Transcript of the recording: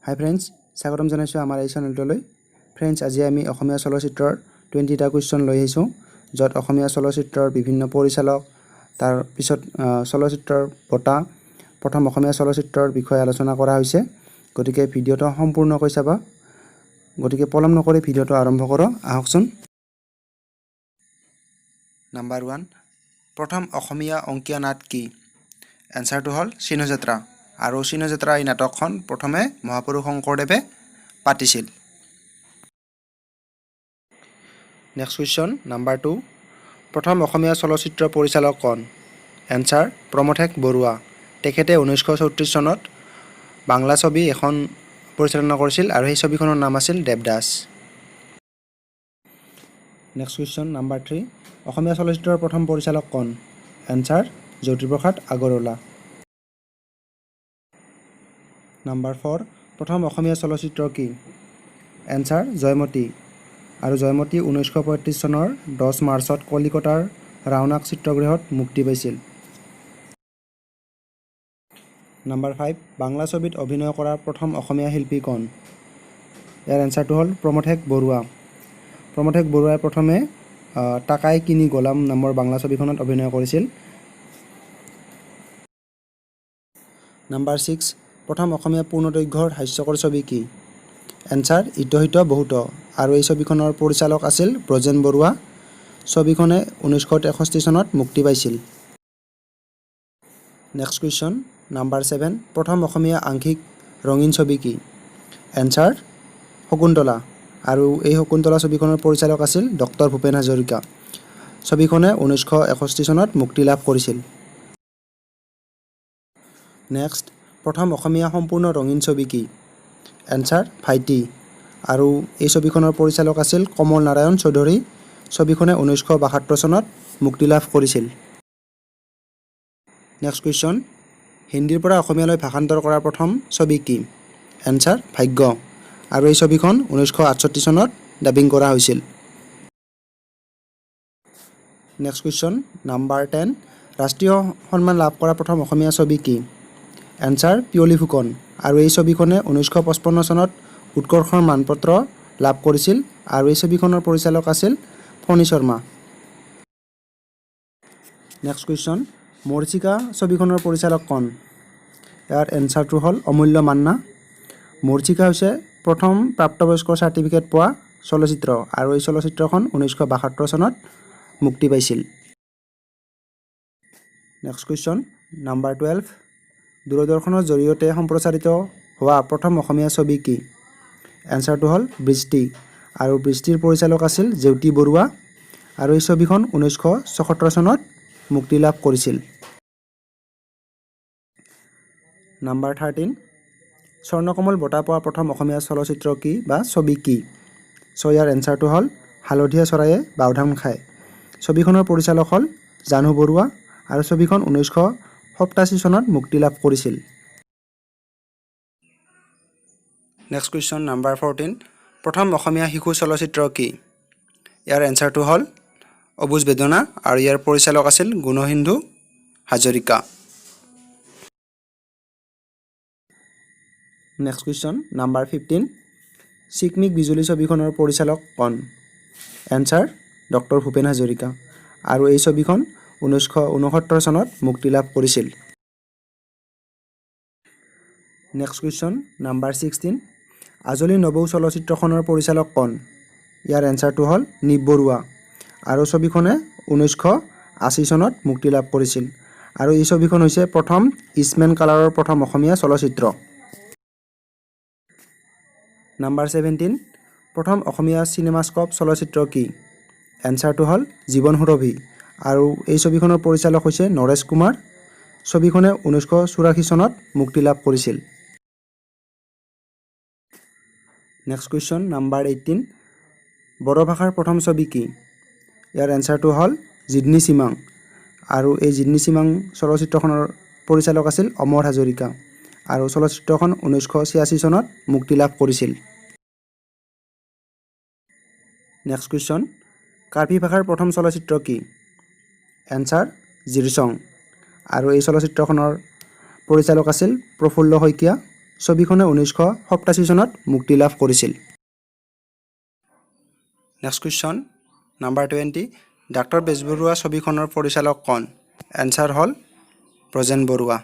হাই friends, স্বাগতম জনাইছোঁ আমাৰ এই চেনেলটোলৈ। ফ্ৰেণ্ডছ, আজি আমি অসমীয়া চলচ্চিত্ৰৰ 20টা কুৱেশ্যন লৈ আহিছোঁ, য'ত অসমীয়া চলচ্চিত্ৰৰ বিভিন্ন পৰিচালক, তাৰ পিছত চলচ্চিত্ৰৰ বঁটা, প্ৰথম অসমীয়া চলচ্চিত্ৰৰ বিষয়ে আলোচনা কৰা হৈছে। গতিকে ভিডিঅ'টো সম্পূৰ্ণকৈ চাবা। গতিকে পলম নকৰি ভিডিঅ'টো আৰম্ভ কৰোঁ, আহকচোন। নাম্বাৰ 1, প্ৰথম অসমীয়া অংকীয়া নাট কি? এনচাৰটো হ'ল চিহ্নযাত্ৰা। আৰু চিহ্নযাত্ৰা এই নাটকখন প্ৰথমে মহাপুৰুষ শংকৰদেৱে পাতিছিল। নেক্সট কুৱেশ্যন, নাম্বাৰ 2, প্ৰথম অসমীয়া চলচ্চিত্ৰ পৰিচালক কোন? এনচাৰ প্ৰমথেশ বৰুৱা। তেখেতে 1934 চনত বাংলা ছবি এখন পৰিচালনা কৰিছিল আৰু সেই ছবিখনৰ নাম আছিল দেৱদাস। নেক্সট কুৱেশ্যন, নাম্বাৰ 3, অসমীয়া চলচ্চিত্ৰৰ প্ৰথম পৰিচালক কোন? এনচাৰ জ্যোতিপ্ৰসাদ আগৰৱালা। নাম্বাৰ 4, প্ৰথম অসমীয়া চলচ্চিত্ৰ কি? এনচাৰ জয়মতী। আৰু জয়মতী 1935 চনৰ 10 মাৰ্চত কলিকতাৰ ৰাওনাক চিত্ৰগৃহত মুক্তি পাইছিল। নাম্বাৰ 5, বাংলা ছবিত অভিনয় কৰা প্ৰথম অসমীয়া শিল্পী কোন? ইয়াৰ এনচাৰটো হ'ল প্ৰমথেশ বৰুৱা। প্ৰমথেশ বৰুৱাই প্ৰথমে টাকাই কিনি গোলাম নামৰ বাংলা ছবিখনত অভিনয় কৰিছিল। নাম্বাৰ 6, প্ৰথম অসমীয়া পূৰ্ণদৈৰ্ঘ্যৰ হাস্যকৰ ছবি কি? এনচাৰ ইতহিত বহুত। আৰু এই ছবিখনৰ পৰিচালক আছিল ব্ৰজেন বৰুৱা। ছবিখনে 1963 চনত মুক্তি পাইছিল। নেক্সট কুৱেশ্যন, নাম্বাৰ 7, প্ৰথম অসমীয়া আংশিক ৰঙীন ছবি কি? এনচাৰ শকুন্তলা। আৰু এই শকুন্তলা ছবিখনৰ পৰিচালক আছিল ডক্টৰ ভূপেন হাজৰিকা। ছবিখনে 1961 চনত মুক্তি লাভ কৰিছিল। নেক্সট, প্ৰথম অসমীয়া সম্পূৰ্ণ ৰঙীন ছবি কি? এনচাৰ ভাইটি। আৰু এই ছবিখনৰ পৰিচালক আছিল কমল নাৰায়ণ চৌধুৰী। ছবিখনে 1972 চনত মুক্তি লাভ কৰিছিল। নেক্সট কুৱেশ্যন, হিন্দীৰ পৰা অসমীয়ালৈ ভাষান্তৰ কৰা প্ৰথম ছবি কি? এনচাৰ ভাগ্য। আৰু এই ছবিখন 1968 চনত ডাবিং কৰা হৈছিল। নেক্সট কুৱেশ্যন, নাম্বাৰ 10, ৰাষ্ট্ৰীয় সন্মান লাভ কৰা প্ৰথম অসমীয়া ছবি কি? এনচাৰ পিয়লি ফুকন। আৰু এই ছবিখনে 1955 চনত উৎকৰ্ষৰ মানপত্ৰ লাভ কৰিছিল। আৰু এই ছবিখনৰ পৰিচালক আছিল ফণী শৰ্মা। নেক্সট কুৱেশ্যন, মৰীচিকা ছবিখনৰ পৰিচালক কোন? ইয়াৰ এনচাৰটো হ'ল অমূল্য মান্না। মৰীচিকা হৈছে প্ৰথম প্ৰাপ্তবয়স্কৰ চাৰ্টিফিকেট পোৱা চলচ্চিত্ৰ। আৰু এই চলচ্চিত্ৰখন 1972 চনত মুক্তি পাইছিল। নেক্সট কুৱেশ্যন, নাম্বাৰ 12, দূৰদৰ্শনৰ জৰিয়তে সম্প্ৰচাৰিত হোৱা প্ৰথম অসমীয়া ছবি কি? এনচাৰটো হ'ল বৃষ্টি। আৰু বৃষ্টিৰ পৰিচালক আছিল জেউতি বৰুৱা। আৰু এই ছবিখন 1974 চনত মুক্তি লাভ কৰিছিল। নাম্বাৰ 13, স্বৰ্ণকমল বঁটা পোৱা প্ৰথম অসমীয়া চলচ্চিত্ৰ কি বা ছবি কি? ইয়াৰ এনচাৰটো হ'ল হালধীয়া চৰায়ে বাওধান খায়। ছবিখনৰ পৰিচালক হ'ল জাহ্নু বৰুৱা। আৰু ছবিখন 1987 চনত মুক্তি লাভ কৰিছিল। নেক্সট কুৱেশ্যন, নাম্বাৰ 14, প্ৰথম অসমীয়া শিশু চলচ্চিত্ৰ কি? ইয়াৰ এনচাৰটো হ'ল অবুজ বেদনা। আৰু ইয়াৰ পৰিচালক আছিল Gunasindhu Hazarika. Next question, number 15, চিকমিক বিজুলী ছবিখনৰ পৰিচালক কোন? Answer doctor Bhupen Hazarika. আৰু এই ছবিখন 1969 চনত মুক্তি লাভ কৰিছিল। নেক্সট কুৱেশ্যন, নাম্বাৰ 16, আজলি নবৌ চলচ্চিত্ৰখনৰ পৰিচালক কোন? ইয়াৰ এনচাৰটো হ'ল নিপ বৰুৱা। আৰু ছবিখনে 1980 চনত মুক্তি লাভ কৰিছিল। আৰু এই ছবিখন হৈছে প্ৰথম ইষ্টমেন কালাৰৰ প্ৰথম অসমীয়া চলচ্চিত্ৰ। নাম্বাৰ 17, প্ৰথম অসমীয়া চিনেমাস্কপ চলচ্চিত্ৰ কি? এনচাৰটো হ'ল জীৱন সুৰভি। আৰু এই ছবিখনৰ পৰিচালক হৈছে নৰেশ কুমাৰ। ছবিখনে 1984 চনত মুক্তি লাভ কৰিছিল। নেক্সট কুৱেশ্যন, নাম্বাৰ 18, বড়ো ভাষাৰ প্ৰথম ছবি কি? ইয়াৰ এনচাৰটো হ'ল জিডনী চিমাং। আৰু এই জিডনী চিমাং চলচ্চিত্ৰখনৰ পৰিচালক আছিল অমৰ হাজৰিকা। আৰু চলচ্চিত্ৰখন 1986 চনত মুক্তি লাভ কৰিছিল। নেক্সট কুৱেশ্যন, কাৰ্বি ভাষাৰ প্ৰথম চলচ্চিত্ৰ কি? এনচাৰ জিৰচং। আৰু এই চলচ্চিত্ৰখনৰ পৰিচালক আছিল প্ৰফুল্ল শইকীয়া। ছবিখনে 1987 চনত মুক্তি লাভ কৰিছিল। Next question number 20 doctor Bezbaruah ছবিখনৰ পৰিচালক কোন? এনসাৰ হ'ল ব্ৰজেন বৰুৱা।